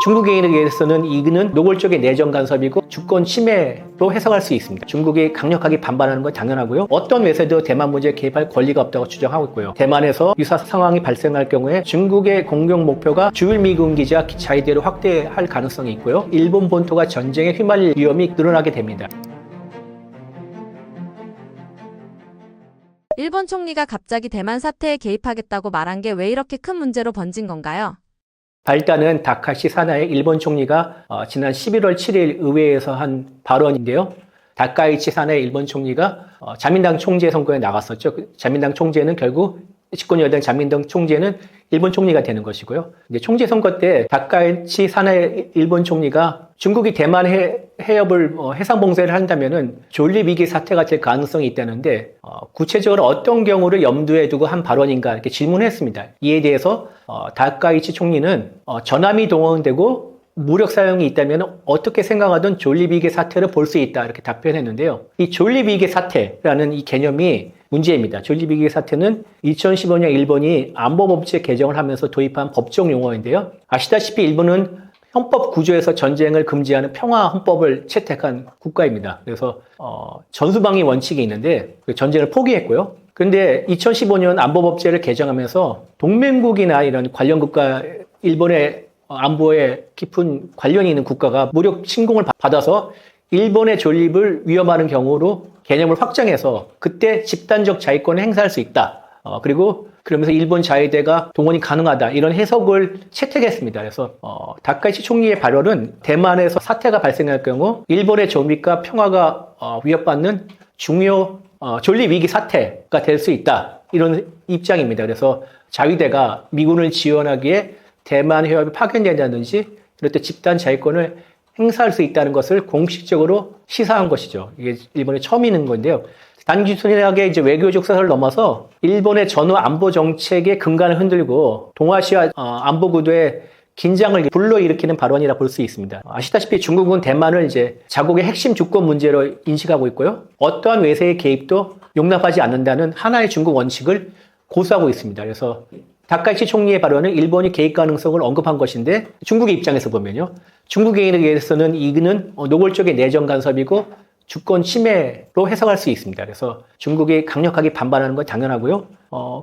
중국에 의해서는 이는 노골적인 내정 간섭이고 주권 침해로 해석할 수 있습니다. 중국이 강력하게 반발하는 건 당연하고요. 어떤 외세도 대만 문제에 개입할 권리가 없다고 주장하고 있고요. 대만에서 유사 상황이 발생할 경우에 중국의 공격 목표가 주일 미군 기지와 자위대를 확대할 가능성이 있고요. 일본 본토가 전쟁에 휘말릴 위험이 늘어나게 됩니다. 일본 총리가 갑자기 대만 사태에 개입하겠다고 말한 게 왜 이렇게 큰 문제로 번진 건가요? 발단은 다카시 사나이 일본 총리가 지난 11월 7일 의회에서 한 발언인데요. 다카이치 사나이 일본 총리가 자민당 총재 선거에 나갔었죠. 자민당 총재는 결국 집권이 여당 자민당 총재는 일본 총리가 되는 것이고요. 근데 총재 선거 때 다카이치 사나이 일본 총리가 중국이 대만 해협을 해상 봉쇄를 한다면은 존립 위기 사태가 될 가능성이 있다는데 구체적으로 어떤 경우를 염두에 두고 한 발언인가 이렇게 질문했습니다. 이에 대해서 다카이치 총리는 전함이 동원되고 무력 사용이 있다면 어떻게 생각하든 존립위기 사태를 볼 수 있다 이렇게 답변했는데요. 이 존립위기 사태라는 이 개념이 문제입니다. 존립위기 사태는 2015년 일본이 안보법제 개정을 하면서 도입한 법적 용어인데요. 아시다시피 일본은 헌법 구조에서 전쟁을 금지하는 평화 헌법을 채택한 국가입니다. 그래서 전수방위 원칙이 있는데 전쟁을 포기했고요. 그런데 2015년 안보법제를 개정하면서 동맹국이나 이런 관련 국가 일본의 안보에 깊은 관련이 있는 국가가 무력 침공을 받아서 일본의 존립을 위협하는 경우로 개념을 확장해서 그때 집단적 자위권을 행사할 수 있다. 그리고 그러면서 일본 자위대가 동원이 가능하다. 이런 해석을 채택했습니다. 그래서 다카이치 총리의 발언은 대만에서 사태가 발생할 경우 일본의 존립과 평화가 위협받는 중요 존립 위기 사태가 될 수 있다. 이런 입장입니다. 그래서 자위대가 미군을 지원하기에 대만 해협이 파견된다든지 이럴 때 집단 자위권을 행사할 수 있다는 것을 공식적으로 시사한 것이죠. 이게 일본에 처음 있는 건데요. 단순하게 이제 외교적 사설을 넘어서 일본의 전후 안보 정책의 근간을 흔들고 동아시아 안보 구도에 긴장을 불러일으키는 발언이라 볼 수 있습니다. 아시다시피 중국은 대만을 이제 자국의 핵심 주권 문제로 인식하고 있고요. 어떠한 외세의 개입도 용납하지 않는다는 하나의 중국 원칙을 고수하고 있습니다. 그래서 다카이치 총리의 발언은 일본이 개입 가능성을 언급한 것인데 중국의 입장에서 보면요. 중국에 의해서는 이는 노골적인 내정 간섭이고 주권 침해로 해석할 수 있습니다. 그래서 중국이 강력하게 반발하는 건 당연하고요.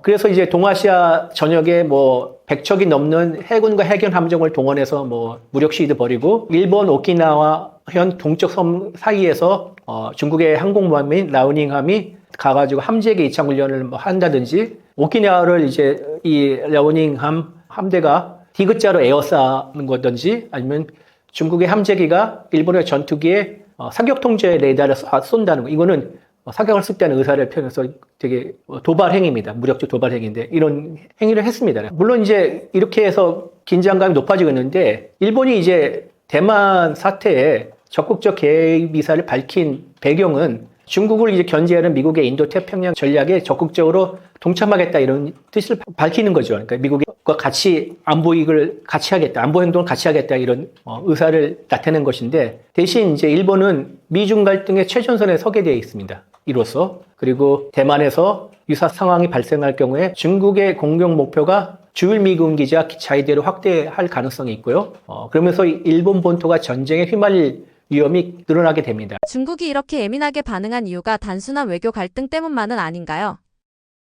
그래서 이제 동아시아 전역에 100척이 넘는 해군과 해경 함정을 동원해서 무력 시위도 벌이고 일본 오키나와현 동쪽 섬 사이에서 중국의 항공모함인 라오닝함이 가가지고 함재기 이착 훈련을 한다든지 오키나와를 이제 이 라오닝함 함대가 디귿자로 에워싸는 거든지 아니면 중국의 함재기가 일본의 전투기에 사격 통제 레이더를 쏜다는 거. 이거는 사격을 습다는 의사를 표현해서 되게 도발 행위입니다. 무력적 도발 행위인데 이런 행위를 했습니다. 물론 이제 이렇게 해서 긴장감이 높아지고 있는데 일본이 이제 대만 사태에 적극적 개입 의사를 밝힌 배경은 중국을 이제 견제하는 미국의 인도 태평양 전략에 적극적으로 동참하겠다 이런 뜻을 밝히는 거죠. 그러니까 미국과 같이 안보 이익을 같이 하겠다, 안보 행동을 같이 하겠다 이런 의사를 나타낸 것인데 대신 이제 일본은 미중 갈등의 최전선에 서게 되어 있습니다. 이로써 그리고 대만에서 유사 상황이 발생할 경우에 중국의 공격 목표가 주일 미군 기지와 자위대를 확대할 가능성이 있고요. 그러면서 일본 본토가 전쟁에 휘말릴 위험이 늘어나게 됩니다. 중국이 이렇게 예민하게 반응한 이유가 단순한 외교 갈등 때문만은 아닌가요?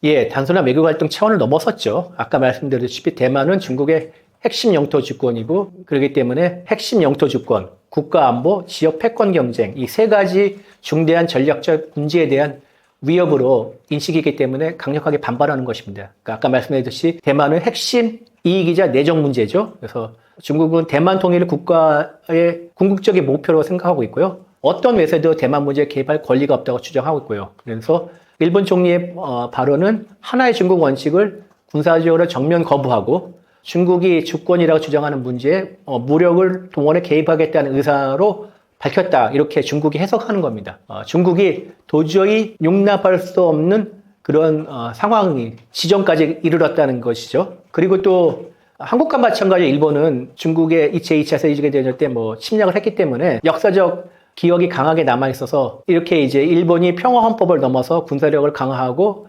예, 단순한 외교 갈등 차원을 넘어섰죠. 아까 말씀드렸다시피 대만은 중국의 핵심 영토 주권이고 그렇기 때문에 핵심 영토 주권, 국가 안보, 지역 패권 경쟁 이 세 가지 중대한 전략적 문제에 대한 위협으로 인식이기 때문에 강력하게 반발하는 것입니다. 그러니까 아까 말씀드렸듯이 대만은 핵심 이익이자 내정 문제죠. 그래서 중국은 대만 통일을 국가의 궁극적인 목표로 생각하고 있고요. 어떤 외세도 대만 문제에 개입할 권리가 없다고 주장하고 있고요. 그래서 일본 총리의 발언은 하나의 중국 원칙을 군사적으로 정면 거부하고 중국이 주권이라고 주장하는 문제에 무력을 동원해 개입하겠다는 의사로 밝혔다. 이렇게 중국이 해석하는 겁니다. 중국이 도저히 용납할 수 없는 그런 상황이 지점까지 이르렀다는 것이죠. 그리고 또 한국과 마찬가지로 일본은 중국의 제2차 세계대전 때 침략을 했기 때문에 역사적 기억이 강하게 남아있어서 이렇게 이제 일본이 평화헌법을 넘어서 군사력을 강화하고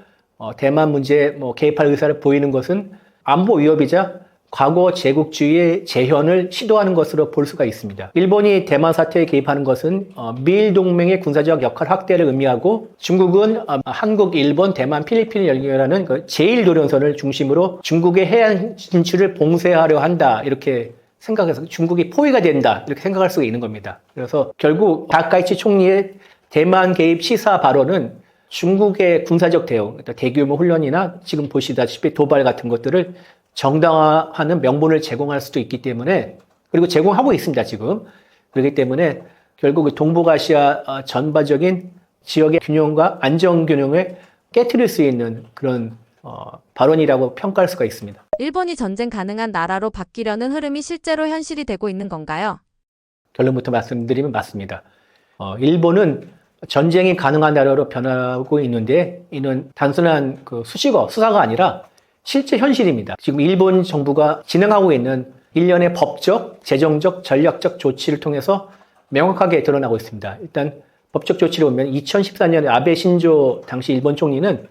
대만 문제에 개입할 의사를 보이는 것은 안보 위협이자 과거 제국주의의 재현을 시도하는 것으로 볼 수가 있습니다. 일본이 대만 사태에 개입하는 것은 미일 동맹의 군사적 역할 확대를 의미하고 중국은 한국, 일본, 대만, 필리핀을 연결하는 그 제1도련선을 중심으로 중국의 해안 진출을 봉쇄하려 한다 이렇게 생각해서 중국이 포위가 된다 이렇게 생각할 수가 있는 겁니다. 그래서 결국 다카이치 총리의 대만 개입 시사 발언은 중국의 군사적 대응, 대규모 훈련이나 지금 보시다시피 도발 같은 것들을 정당화하는 명분을 제공할 수도 있기 때문에, 그리고 제공하고 있습니다, 지금. 그렇기 때문에 결국 동북아시아 전반적인 지역의 균형과 안정 균형을 깨트릴 수 있는 그런 발언이라고 평가할 수가 있습니다. 일본이 전쟁 가능한 나라로 바뀌려는 흐름이 실제로 현실이 되고 있는 건가요? 결론부터 말씀드리면 맞습니다. 일본은 전쟁이 가능한 나라로 변하고 있는데 이는 단순한 그 수사가 아니라 실제 현실입니다. 지금 일본 정부가 진행하고 있는 일련의 법적, 재정적, 전략적 조치를 통해서 명확하게 드러나고 있습니다. 일단 법적 조치를 보면 2014년에 아베 신조 당시 일본 총리는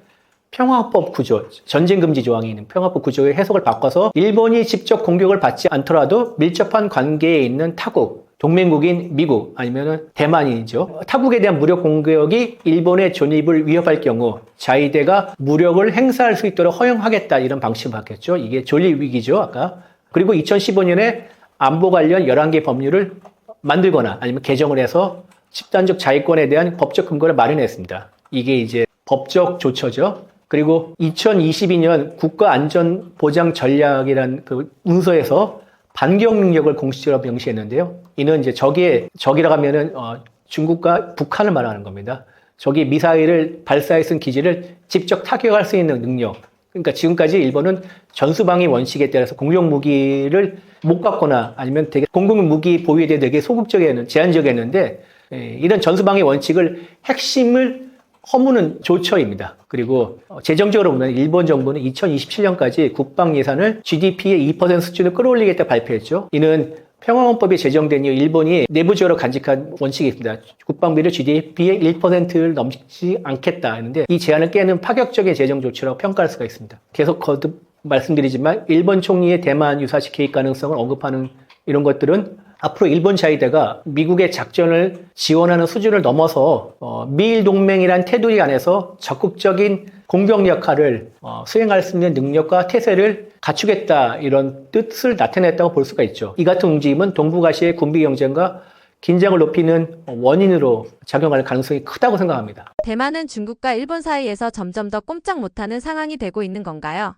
평화법 구조, 전쟁 금지 조항이 있는 평화법 구조의 해석을 바꿔서 일본이 직접 공격을 받지 않더라도 밀접한 관계에 있는 타국, 동맹국인 미국 아니면 대만이죠. 타국에 대한 무력 공격이 일본의 존입을 위협할 경우 자위대가 무력을 행사할 수 있도록 허용하겠다 이런 방침을 바뀌었죠. 이게 존립 위기죠. 아까. 그리고 2015년에 안보 관련 11개 법률을 만들거나 아니면 개정을 해서 집단적 자위권에 대한 법적 근거를 마련했습니다. 이게 이제 법적 조처죠. 그리고 2022년 국가안전보장전략이라는 그 문서에서 반격 능력을 공식적으로 명시했는데요. 이는 이제 적이라고 하면은 중국과 북한을 말하는 겁니다. 적이 미사일을 발사해 쓴 기지를 직접 타격할 수 있는 능력. 그러니까 지금까지 일본은 전수방위 원칙에 따라서 공격 무기를 못 갖거나 아니면 되게 공격 무기 보유에 대해 되게 제한적이었는데 이런 전수방위 원칙을 핵심을 허무는 조처입니다. 그리고 재정적으로 보면 일본 정부는 2027년까지 국방 예산을 GDP의 2% 수준을 끌어올리겠다 발표했죠. 이는 평화헌법이 제정된 이후 일본이 내부적으로 간직한 원칙이 있습니다. 국방비를 GDP의 1%를 넘지 않겠다 하는데 이 제한을 깨는 파격적인 재정 조치라고 평가할 수가 있습니다. 계속 거듭 말씀드리지만 일본 총리의 대만 유사시 개입 가능성을 언급하는 이런 것들은 앞으로 일본 자위대가 미국의 작전을 지원하는 수준을 넘어서 미일 동맹이란 테두리 안에서 적극적인 공격 역할을 수행할 수 있는 능력과 태세를 갖추겠다 이런 뜻을 나타냈다고 볼 수가 있죠. 이 같은 움직임은 동북아시아의 군비 경쟁과 긴장을 높이는 원인으로 작용할 가능성이 크다고 생각합니다. 대만은 중국과 일본 사이에서 점점 더 꼼짝 못하는 상황이 되고 있는 건가요?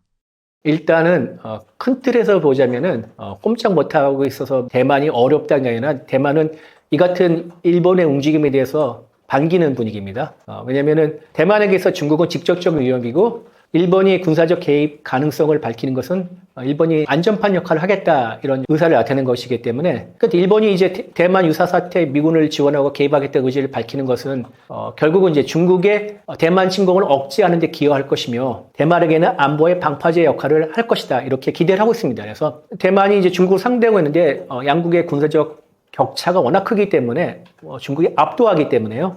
일단은 큰 틀에서 보자면은 꼼짝 못하고 있어서 대만이 어렵다는 게 아니라 대만은 이 같은 일본의 움직임에 대해서 반기는 분위기입니다. 왜냐면은 대만에게서 중국은 직접적 위협이고 일본이 군사적 개입 가능성을 밝히는 것은 일본이 안전판 역할을 하겠다 이런 의사를 나타낸 것이기 때문에 일본이 이제 대만 유사 사태에 미군을 지원하고 개입하겠다는 의지를 밝히는 것은 결국은 이제 중국의 대만 침공을 억제하는 데 기여할 것이며 대만에게는 안보의 방파제 역할을 할 것이다 이렇게 기대를 하고 있습니다. 그래서 대만이 이제 중국을 상대하고 있는데 양국의 군사적 격차가 워낙 크기 때문에 중국이 압도하기 때문에요.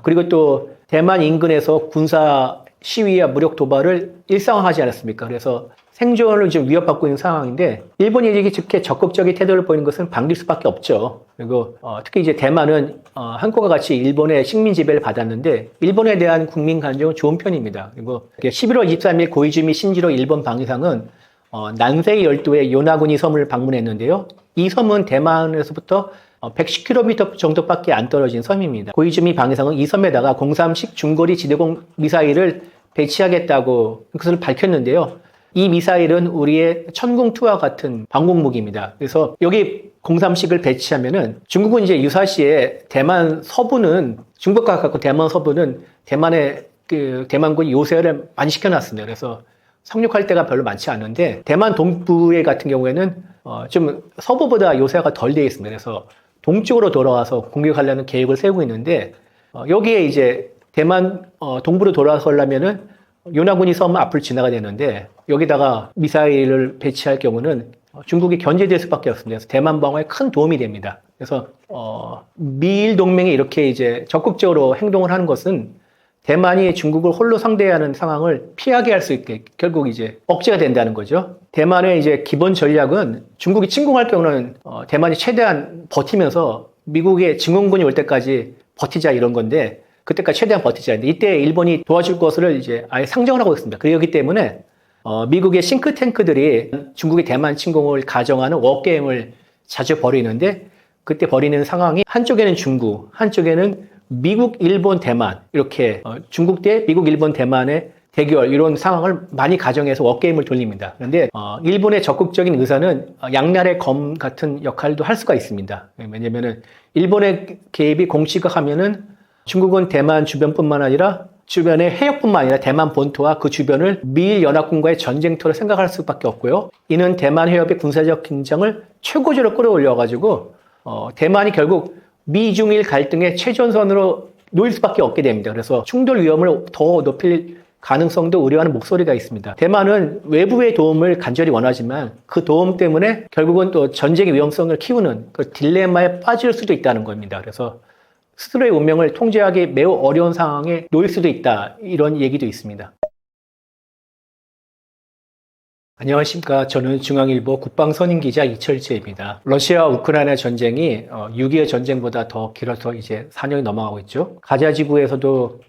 그리고 또 대만 인근에서 군사 시위와 무력 도발을 일상화하지 않았습니까? 그래서 생존을 지금 위협받고 있는 상황인데 일본이 이렇게 적극적인 태도를 보이는 것은 반길 수밖에 없죠. 그리고 특히 이제 대만은 한국과 같이 일본의 식민 지배를 받았는데 일본에 대한 국민 감정은 좋은 편입니다. 그리고 11월 23일 고이즈미 신지로 일본 방위상은 난세이 열도의 요나구니 섬을 방문했는데요. 이 섬은 대만에서부터 110km 정도밖에 안 떨어진 섬입니다. 고이즈미 방위상은 이 섬에다가 03식 중거리 지대공 미사일을 배치하겠다고 그것을 밝혔는데요. 이 미사일은 우리의 천궁2와 같은 방공무기입니다. 그래서 여기 03식을 배치하면은 중국은 이제 유사시에 대만 서부는 중국과 가깝고 대만 서부는 대만의 대만군 요새를 많이 시켜놨습니다. 그래서 상륙할 때가 별로 많지 않은데 대만 동부에 같은 경우에는 좀 서부보다 요새가 덜 되어 있습니다. 그래서 동쪽으로 돌아와서 공격하려는 계획을 세우고 있는데 여기에 이제 대만 동부로 돌아서려면은 요나구니 섬 앞을 지나가야 되는데 여기다가 미사일을 배치할 경우는 중국이 견제될 수밖에 없습니다. 그래서 대만 방어에 큰 도움이 됩니다. 그래서 미일 동맹이 이렇게 이제 적극적으로 행동을 하는 것은 대만이 중국을 홀로 상대하는 상황을 피하게 할 수 있게 결국 이제 억제가 된다는 거죠. 대만의 이제 기본 전략은 중국이 침공할 경우는 대만이 최대한 버티면서 미국의 증원군이 올 때까지 버티자 이런 건데 그때까지 최대한 버티자. 이때 일본이 도와줄 것을 이제 아예 상정을 하고 있습니다. 그렇기 때문에 미국의 싱크탱크들이 중국의 대만 침공을 가정하는 워게임을 자주 벌이는데 그때 벌이는 상황이 한쪽에는 중국, 한쪽에는 미국, 일본, 대만 이렇게 중국 대 미국, 일본, 대만의 대결 이런 상황을 많이 가정해서 워게임을 돌립니다. 그런데 일본의 적극적인 의사는 양날의 검 같은 역할도 할 수가 있습니다. 왜냐면은 일본의 개입이 공식화하면은 중국은 대만 주변뿐만 아니라 주변의 해역뿐만 아니라 대만 본토와 그 주변을 미일 연합군과의 전쟁터로 생각할 수밖에 없고요. 이는 대만 해협의 군사적 긴장을 최고조로 끌어올려가지고 대만이 결국 미중일 갈등의 최전선으로 놓일 수밖에 없게 됩니다. 그래서 충돌 위험을 더 높일 가능성도 우려하는 목소리가 있습니다. 대만은 외부의 도움을 간절히 원하지만 그 도움 때문에 결국은 또 전쟁의 위험성을 키우는 그 딜레마에 빠질 수도 있다는 겁니다. 그래서 스스로의 운명을 통제하기 매우 어려운 상황에 놓일 수도 있다. 이런 얘기도 있습니다. 안녕하십니까. 저는 중앙일보 국방선임기자 이철재입니다. 러시아와 우크라이나 전쟁이 6.25 전쟁보다 더 길어서 이제 4년이 넘어가고 있죠. 가자 지구에서도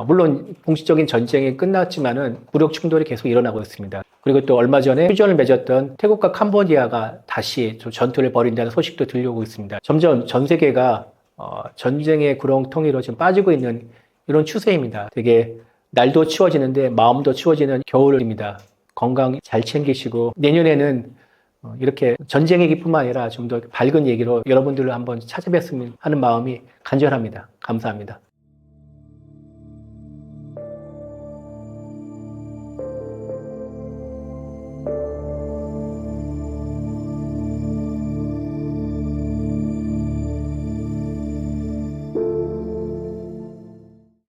물론 공식적인 전쟁이 끝났지만은 무력 충돌이 계속 일어나고 있습니다. 그리고 또 얼마 전에 휴전을 맺었던 태국과 캄보디아가 다시 전투를 벌인다는 소식도 들려오고 있습니다. 점점 전 세계가 전쟁의 구렁텅이로 지금 빠지고 있는 이런 추세입니다. 되게 날도 추워지는데 마음도 추워지는 겨울입니다. 건강 잘 챙기시고 내년에는 이렇게 전쟁 얘기뿐만 아니라 좀 더 밝은 얘기로 여러분들을 한번 찾아뵀으면 하는 마음이 간절합니다. 감사합니다.